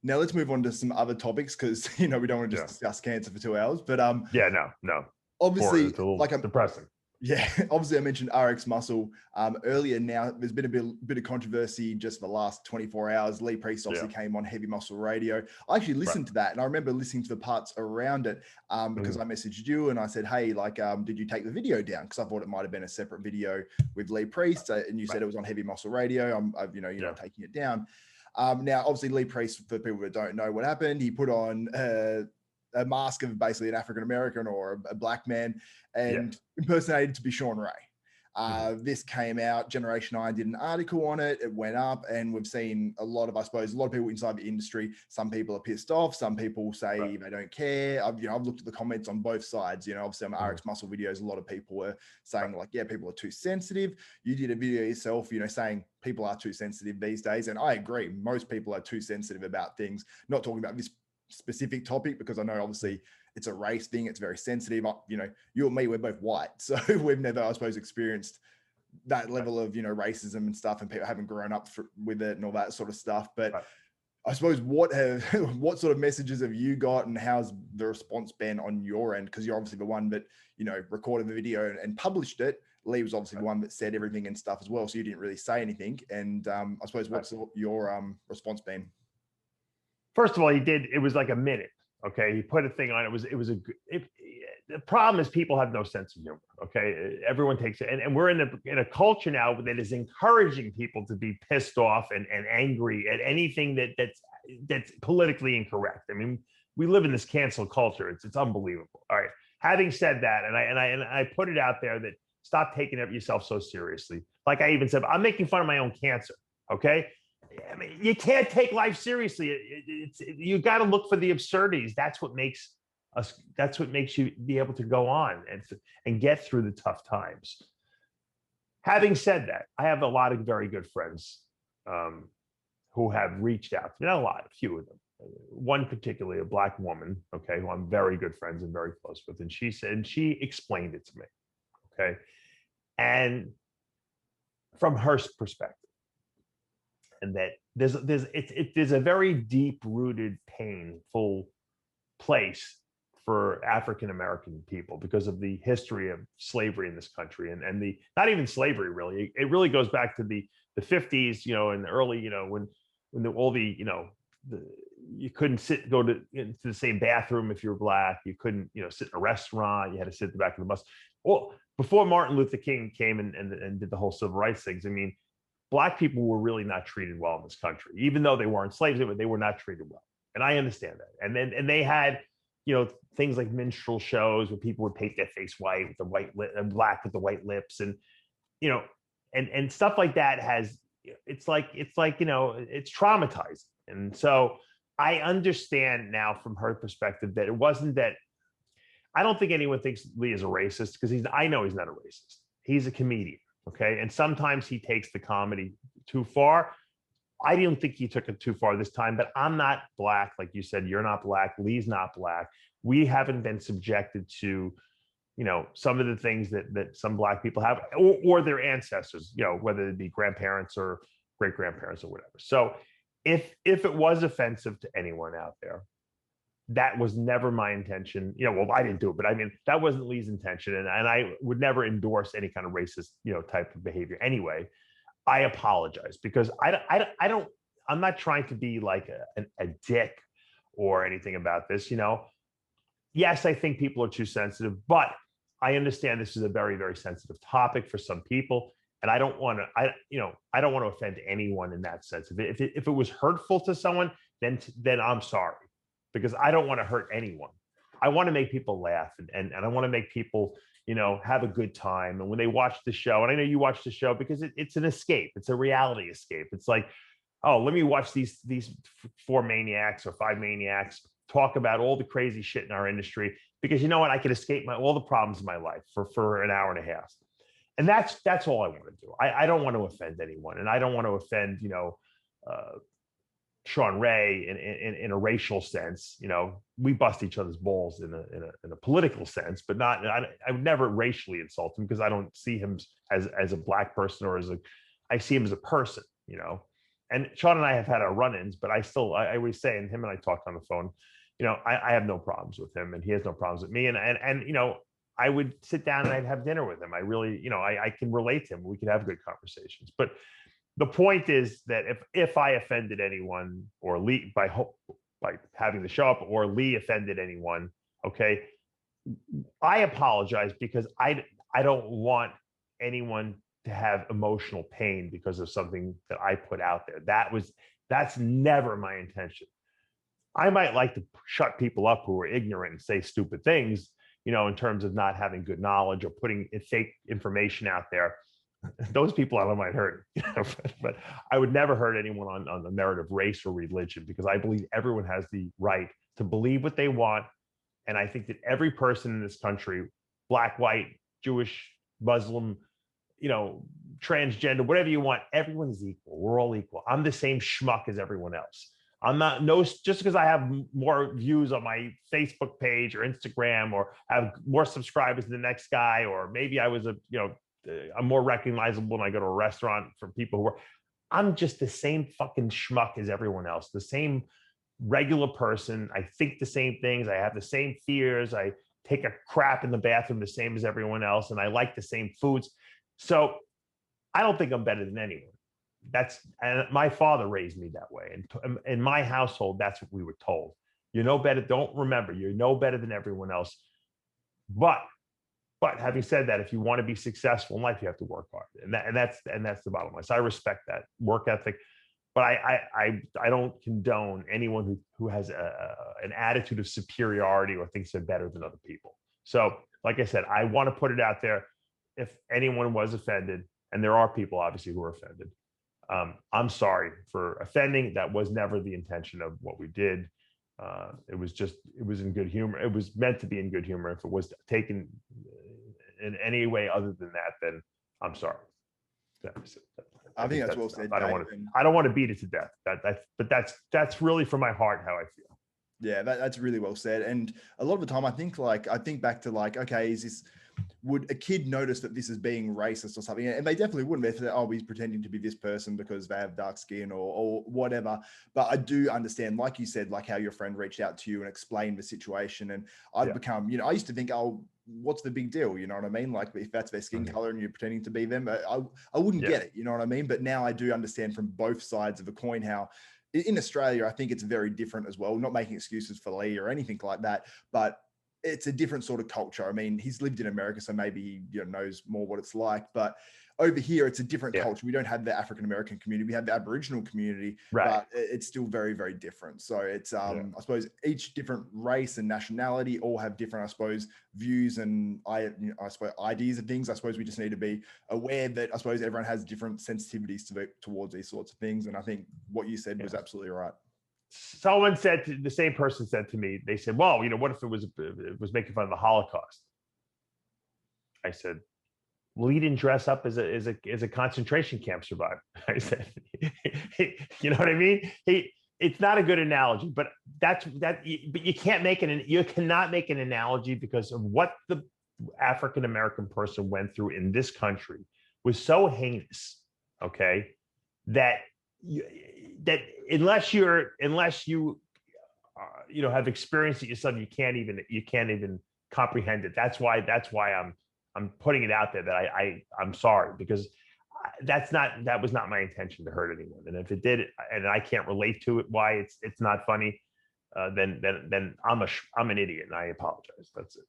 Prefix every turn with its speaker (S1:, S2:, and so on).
S1: Now let's move on to some other topics because we don't want to just discuss cancer for 2 hours. But
S2: no.
S1: Obviously,
S2: it's a little depressing.
S1: Yeah, obviously I mentioned RX Muscle earlier. Now there's been a bit of controversy just the last 24 hours. Lee Priest obviously came on Heavy Muscle Radio. I actually listened to that, and I remember listening to the parts around it because I messaged you and I said, hey, did you take the video down? Because I thought it might have been a separate video with Lee Priest, and you said it was on Heavy Muscle Radio. You're not taking it down. Now, obviously, Lee Priest, for people that don't know what happened, he put on a mask of basically an African American or a black man and impersonated to be Sean Ray. This came out. Generation I did an article on it. It went up, and we've seen a lot of people inside the industry. Some people are pissed off. Some people say they don't care. I've looked at the comments on both sides. Obviously on RX Muscle videos, a lot of people were saying people are too sensitive. You did a video yourself, saying people are too sensitive these days, and I agree. Most people are too sensitive about things. Not talking about this specific topic because I know obviously it's a race thing. It's very sensitive. You and me, we're both white. So we've never, I suppose, experienced that level of, racism and stuff, and people haven't grown up with it and all that sort of stuff. But I suppose what sort of messages have you got, and how's the response been on your end? Because you're obviously the one that, recorded the video and published it. Lee was obviously the one that said everything and stuff as well. So you didn't really say anything. And I suppose what's your response been?
S2: First of all, it was like a minute. Okay. He put a thing on. The problem is people have no sense of humor. Okay. Everyone takes it. And we're in a culture now that is encouraging people to be pissed off and angry at anything that's politically incorrect. I mean, we live in this cancel culture. It's unbelievable. All right. Having said that, and I put it out there that stop taking yourself so seriously. Like I even said, I'm making fun of my own cancer. Okay. I mean, you can't take life seriously. You got to look for the absurdities. That's what makes you be able to go on and get through the tough times. Having said that, I have a lot of very good friends who have reached out. Not a lot, a few of them. One particularly, a black woman, okay, who I'm very good friends and very close with. And she explained it to me, okay? And from her perspective, and that there's a very deep-rooted, painful place for African American people because of the history of slavery in this country, and the not even slavery really. It really goes back to the 50s, and the early, when you couldn't go into the same bathroom if you're black. You couldn't, sit in a restaurant. You had to sit at the back of the bus. Well, before Martin Luther King came and did the whole civil rights things, I mean, black people were really not treated well in this country, even though they weren't slaves. They were not treated well, and I understand that. And they had, things like minstrel shows where people would paint their face white with the white lip and black with the white lips, and and stuff like that it's traumatizing. And so I understand now from her perspective that it wasn't that. I don't think anyone thinks Lee is a racist because I know he's not a racist. He's a comedian. Okay. And sometimes he takes the comedy too far. I didn't think he took it too far this time, but I'm not black. Like you said, you're not black. Lee's not black. We haven't been subjected to, some of the things that some black people have or their ancestors, whether it be grandparents or great grandparents or whatever. So if it was offensive to anyone out there, that was never my intention. Well, I didn't do it, but I mean, that wasn't Lee's intention. And I would never endorse any kind of racist, type of behavior. Anyway, I apologize because I'm not trying to be like a dick or anything about this. Yes, I think people are too sensitive, but I understand this is a very, very sensitive topic for some people. And I don't want to offend anyone in that sense. If it was hurtful to someone, then I'm sorry. Because I don't want to hurt anyone. I want to make people laugh and I want to make people, have a good time. And when they watch the show, and I know you watch the show because it's an escape. It's a reality escape. It's like, oh, let me watch these 4 maniacs or 5 maniacs talk about all the crazy shit in our industry because you know what? I can escape all the problems in my life for an hour and a half. And that's all I want to do. I don't want to offend anyone. And I don't want to offend, Sean Ray in a racial sense. We bust each other's balls in a political sense, but not. I would never racially insult him because I don't see him as a black person or I see him as a person. and Sean and I have had our run-ins, but I always say, and him and I talked on the phone, I have no problems with him and he has no problems with me. And I would sit down and I'd have dinner with him. I really, I can relate to him. We could have good conversations. But the point is that if I offended anyone, or Lee by having to show up, or Lee offended anyone, okay, I apologize, because I don't want anyone to have emotional pain because of something that I put out there. That's never my intention. I might like to shut people up who are ignorant and say stupid things, in terms of not having good knowledge or putting fake information out there. Those people I might hurt, but I would never hurt anyone on the merit of race or religion, because I believe everyone has the right to believe what they want. And I think that every person in this country, black, white, Jewish, Muslim, transgender, whatever you want, everyone is equal. We're all equal. I'm the same schmuck as everyone else. I'm not just because I have more views on my Facebook page or Instagram, or have more subscribers than the next guy, or maybe I was I'm more recognizable when I go to a restaurant from people who are, I'm just the same fucking schmuck as everyone else, the same regular person. I think the same things. I have the same fears. I take a crap in the bathroom the same as everyone else. And I like the same foods. So I don't think I'm better than anyone. And my father raised me that way. And in my household, that's what we were told. You're no better. Don't remember, you're no better than everyone else. But having said that, if you want to be successful in life, you have to work hard. And that's the bottom line. So I respect that work ethic. But I don't condone anyone who has an attitude of superiority or thinks they're better than other people. So, like I said, I want to put it out there. If anyone was offended, and there are people obviously who are offended, I'm sorry for offending. That was never the intention of what we did. It was in good humor. It was meant to be in good humor. If it was taken in any way other than that, then I'm sorry.
S1: I think that's well said.
S2: I don't want to beat it to death. But that's really from my heart how I feel.
S1: Yeah, that's really well said. And a lot of the time, I think back to okay, would a kid notice that this is being racist or something? And they definitely wouldn't. They say, oh, he's pretending to be this person because they have dark skin or whatever. But I do understand, like you said, like how your friend reached out to you and explained the situation. And I've become, I used to think, oh, what's the big deal? You know what I mean? Like if that's their skin color and you're pretending to be them, I wouldn't get it. You know what I mean? But now I do understand from both sides of the coin how in Australia, I think it's very different as well. Not making excuses for Lee or anything like that, but it's a different sort of culture. I mean, he's lived in America, so maybe he knows more what it's like. But over here, it's a different culture. We don't have the African-American community. We have the Aboriginal community, but it's still very, very different. So it's, I suppose each different race and nationality all have different, I suppose, views and I suppose ideas of things. I suppose we just need to be aware that I suppose everyone has different sensitivities towards these sorts of things. And I think what you said was absolutely right.
S2: Someone said, the same person said to me, they said, well, what if it was making fun of the Holocaust? I said, well, he didn't dress up as a concentration camp survivor. I said, you know what I mean? It's not a good analogy, but but you cannot make an analogy because of what the African-American person went through in this country was so heinous. Okay. That unless you have experienced it yourself, you can't even comprehend it. That's why I'm putting it out there that I'm sorry, because that was not my intention to hurt anyone. And if it did, and I can't relate to it, why it's not funny, then I'm an idiot and I apologize. That's it.